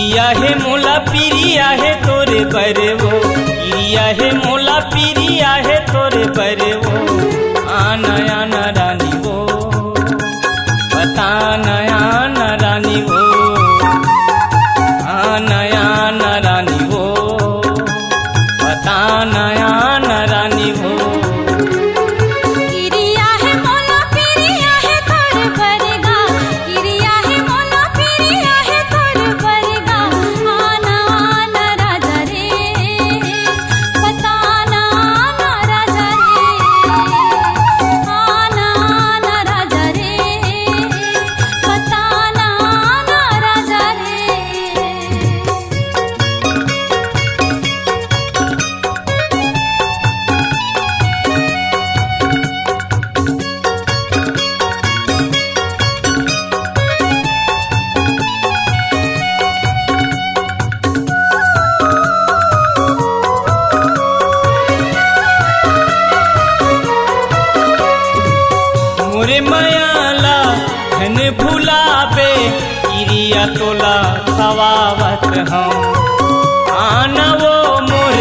Urea है मोला पीरिया है तोरे बरवो, इरिया है मोला पीरिया है तोरे बरवो। आना आना रानी वो बता नया न रानी वो, आना आना रानी वो बता नया न रानी वो। मोरे मयाला धन भुलाबे, इरिया तोला खवावत हूँ। आना वो मोर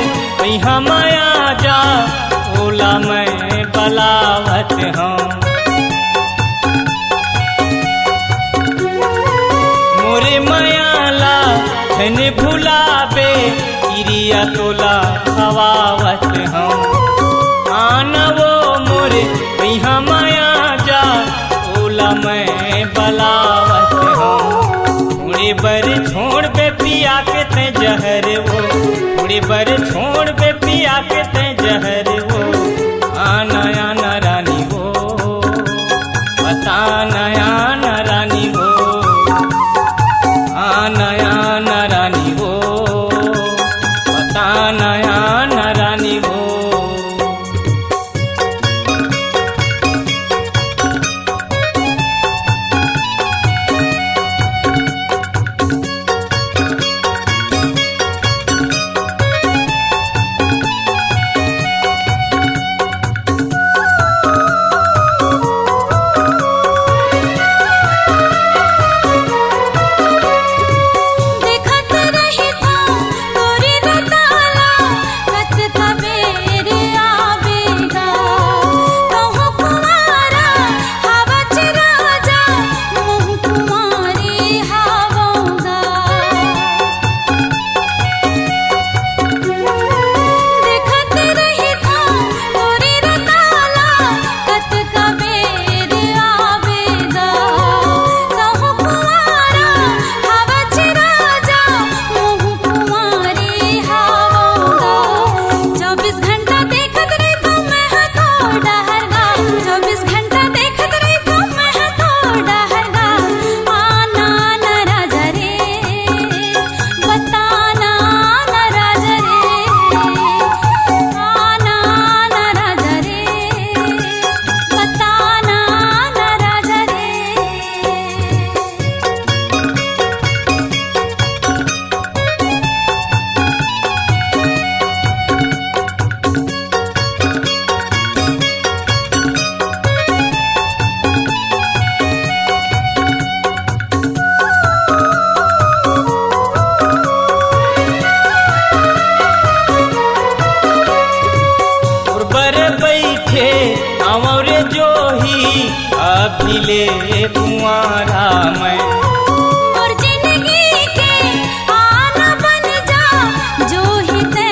यहाँ माया जा, ओला मैं बलावत हूँ। मोरे मयाला धन भुलाबे, इरिया तोला खवावत हूँ। आना वो मोरे यहाँ माया जा, ओला मैं बलावत हूँ। थोड़े बर छोड़ बे पिया के ते जहर वो, थोड़े बर छोड़ बे पिया के ते जहर वो। आना आना रानी वो बता नया न रानी वो, आना आना रानी वो बता नया न रानी वो। अमरे जो ही अभिले कुंवारा मैं, और जिंदगी के आना बन जा, जो ही ते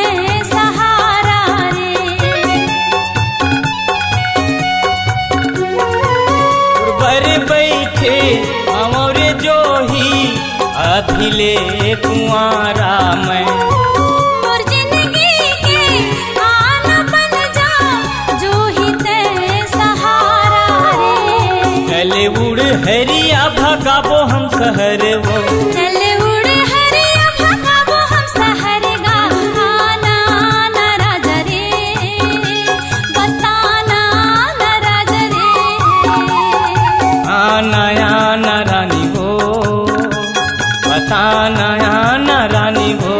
सहारा रे। बर बैठे अमरे जो ही अभिले कुंवारा मैं, चले उड़ हरिया भगाबो हम शहर वो, चले उड़ हरिया भगाबो हम शहर गा। आना आना राजा रे बताना आना राजा रे, आना आना रानी वो बताना आना रानी वो।